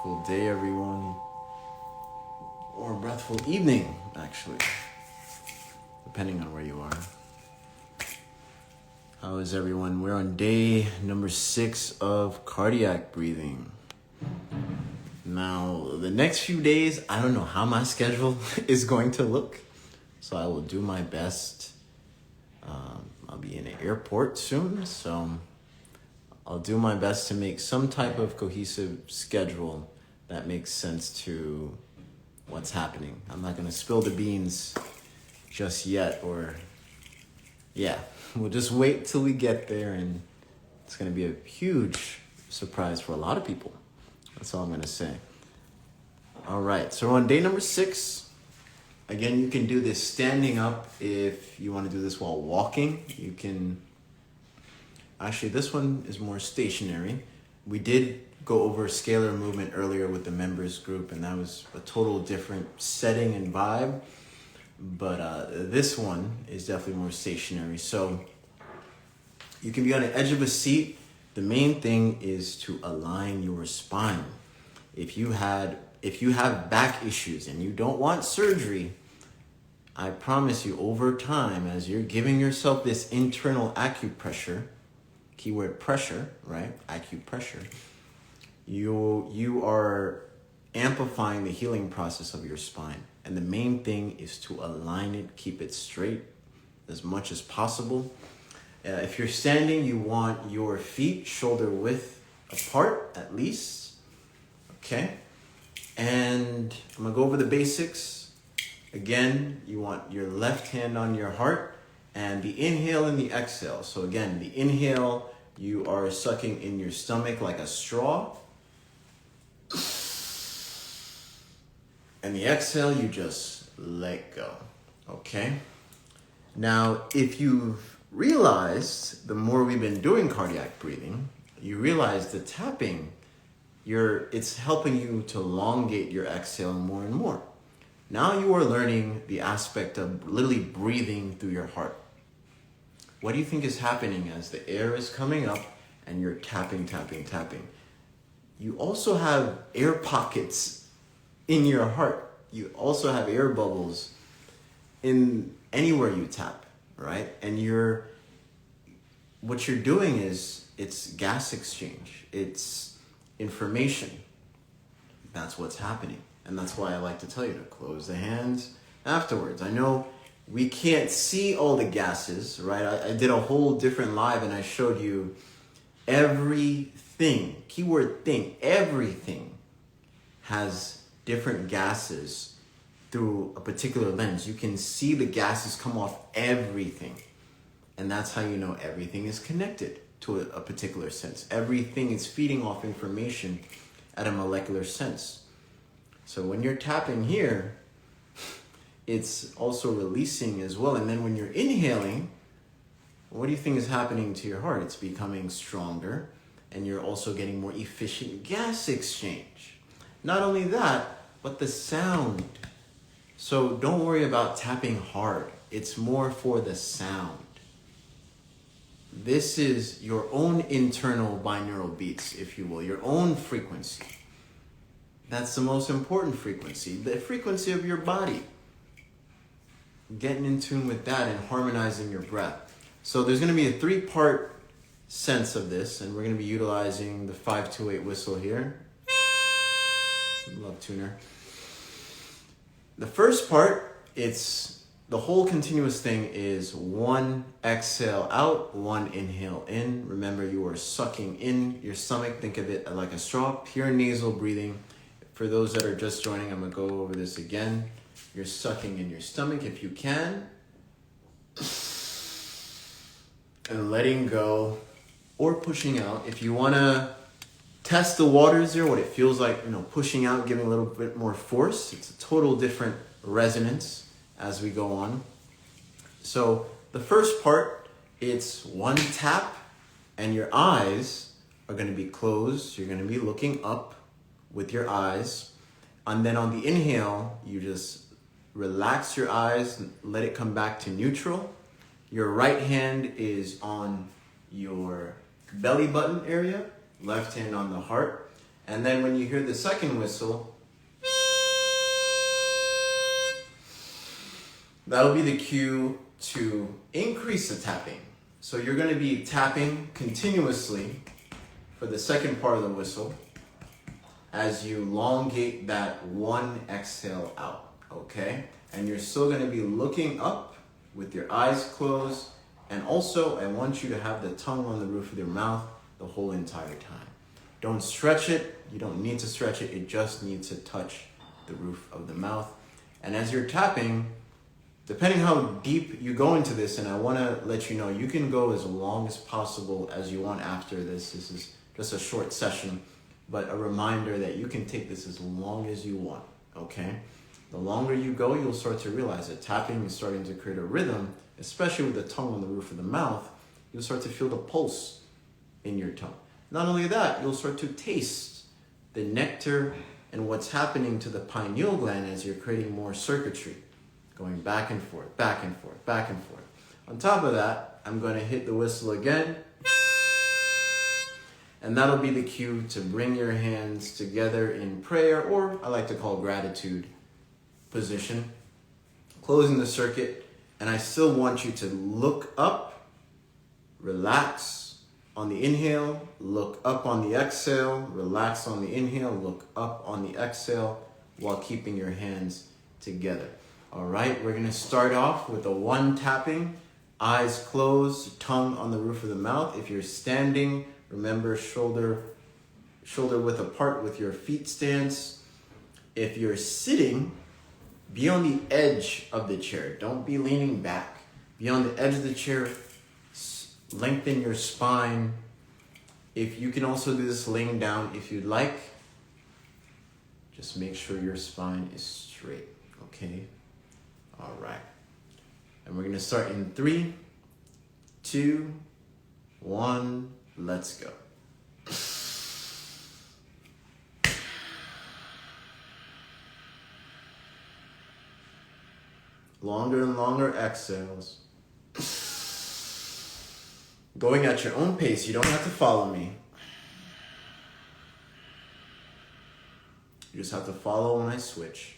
breathful day, everyone. Or breathful evening, actually. Depending on where you are. How is everyone? We're on day number 6 of cardiac breathing. Now, the next few days, I don't know how my schedule is going to look. So I will do my best. I'll be in an airport soon, so I'll do my best to make some type of cohesive schedule that makes sense to what's happening. I'm not going to spill the beans just yet, we'll just wait till we get there, and it's going to be a huge surprise for a lot of people. That's all I'm going to say. All right, so we're on day number 6. Again, you can do this standing up. If you want to do this while walking, you can. Actually, this one is more stationary. We did go over scalar movement earlier with the members group, and that was a total different setting and vibe. But this one is definitely more stationary. So you can be on the edge of a seat. The main thing is to align your spine. If you have back issues and you don't want surgery, I promise you over time, as you're giving yourself this internal acupressure, keyword pressure, right? Acupressure, you are amplifying the healing process of your spine. And the main thing is to align it, keep it straight as much as possible. If you're standing, you want your feet shoulder width apart at least. Okay. And I'm going to go over the basics. Again, you want your left hand on your heart and the inhale and the exhale. So again, the inhale, you are sucking in your stomach like a straw. And the exhale, you just let go. Okay? Now, if you've realized, the more we've been doing cardiac breathing, you realize the tapping, it's helping you to elongate your exhale more and more. Now you are learning the aspect of literally breathing through your heart. What do you think is happening as the air is coming up and you're tapping, tapping, tapping? You also have air pockets in your heart. You also have air bubbles in anywhere you tap, right? And what you're doing is, it's gas exchange. It's information. That's what's happening. And that's why I like to tell you to close the hands afterwards. I know we can't see all the gases, right? I did a whole different live and I showed you everything, keyword thing, everything has different gases through a particular lens. You can see the gases come off everything. And that's how you know everything is connected to a particular sense. Everything is feeding off information at a molecular sense. So when you're tapping here, it's also releasing as well. And then when you're inhaling, what do you think is happening to your heart? It's becoming stronger, and you're also getting more efficient gas exchange. Not only that, but the sound. So don't worry about tapping hard. It's more for the sound. This is your own internal binaural beats, if you will, your own frequency. That's the most important frequency, the frequency of your body. Getting in tune with that and harmonizing your breath. So there's going to be a 3-part sense of this, and we're going to be utilizing the 528 whistle here. Love tuner. The first part, the whole continuous thing is 1 exhale out, 1 inhale in. Remember, you are sucking in your stomach. Think of it like a straw, pure nasal breathing. For those that are just joining, I'm going to go over this again. You're sucking in your stomach if you can. And letting go or pushing out. If you want to test the waters there, what it feels like, pushing out, giving a little bit more force. It's a total different resonance as we go on. So the first part, it's 1 tap, and your eyes are going to be closed. You're going to be looking up with your eyes. And then on the inhale, you just relax your eyes, let it come back to neutral. Your right hand is on your belly button area, left hand on the heart. And then when you hear the second whistle, that'll be the cue to increase the tapping. So you're going to be tapping continuously for the second part of the whistle as you elongate that one exhale out, okay? And you're still going to be looking up with your eyes closed. And also, I want you to have the tongue on the roof of your mouth the whole entire time. Don't stretch it. You don't need to stretch it. It just needs to touch the roof of the mouth. And as you're tapping, depending how deep you go into this, and I want to let you know, you can go as long as possible as you want after this. This is just a short session, but a reminder that you can take this as long as you want, okay? The longer you go, you'll start to realize that tapping is starting to create a rhythm, especially with the tongue on the roof of the mouth. You'll start to feel the pulse in your tongue. Not only that, you'll start to taste the nectar and what's happening to the pineal gland as you're creating more circuitry, going back and forth, back and forth, back and forth. On top of that, I'm going to hit the whistle again, and that'll be the cue to bring your hands together in prayer, or I like to call gratitude position, closing the circuit. And I still want you to look up, relax on the inhale, look up on the exhale, relax on the inhale, look up on the exhale, while keeping your hands together. All right, we're gonna start off with a 1 tapping, eyes closed, tongue on the roof of the mouth. If you're standing, remember shoulder width apart with your feet stance. If you're sitting, be on the edge of the chair. Don't be leaning back. Be on the edge of the chair. Lengthen your spine. If you can also do this laying down if you'd like. Just make sure your spine is straight, okay? All right. And we're going to start in 3, 2, 1. Let's go. Longer and longer exhales. Going at your own pace. You don't have to follow me. You just have to follow when I switch.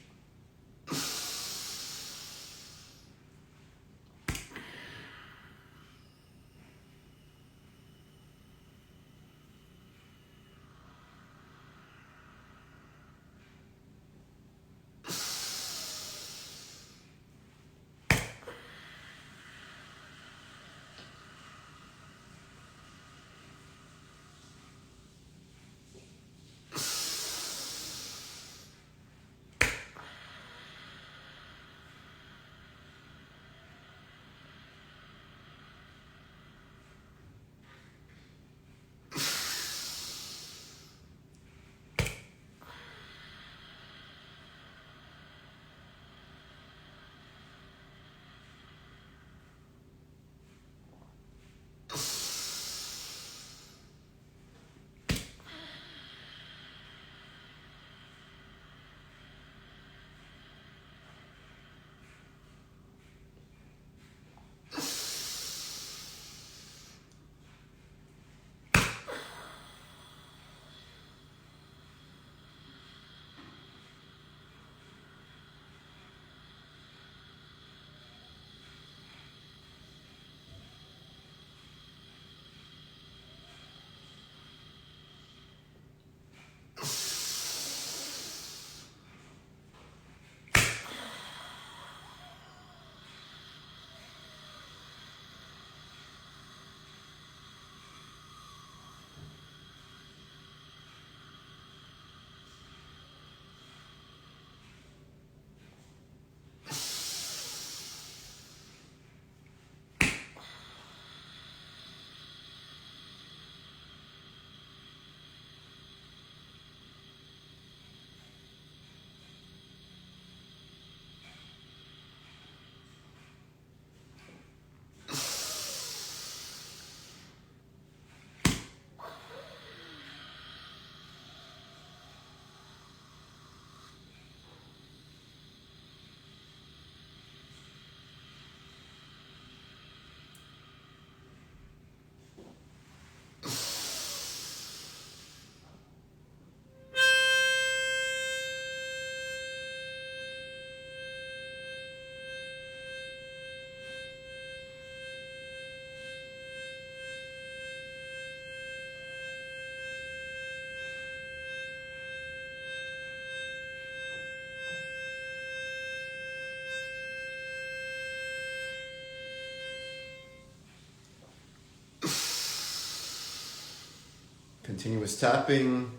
Continuous tapping.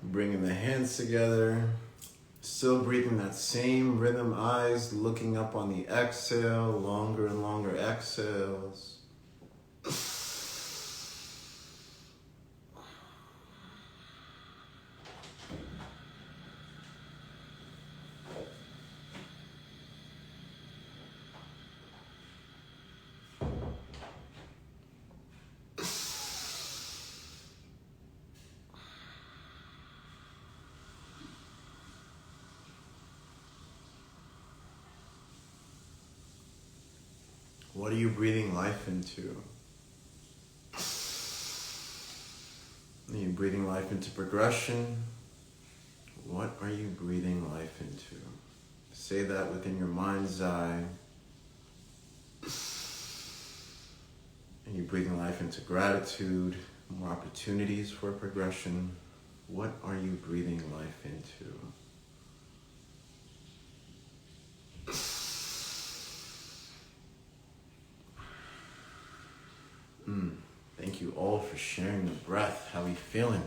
Bringing the hands together, still breathing that same rhythm, eyes looking up on the exhale, longer and longer exhales. What are you breathing life into? Are you breathing life into progression? What are you breathing life into? Say that within your mind's eye. Are you breathing life into gratitude, more opportunities for progression? What are you breathing life into? Thank you all for sharing the breath. How are you feeling?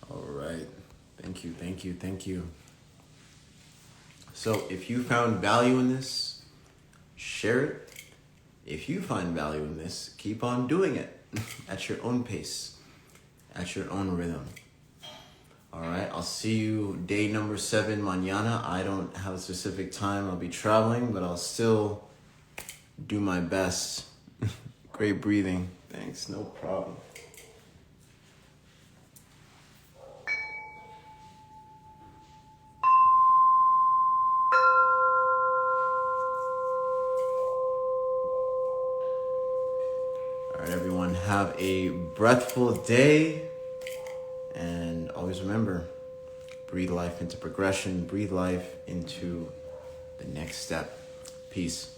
All right. Thank you. So if you found value in this, share it. If you find value in this, keep on doing it at your own pace, at your own rhythm. All right, I'll see you day number 7 mañana. I don't have a specific time. I'll be traveling, but I'll still do my best. Great breathing. Thanks, no problem. All right, everyone, have a breathful day. And always remember, breathe life into progression, breathe life into the next step. Peace.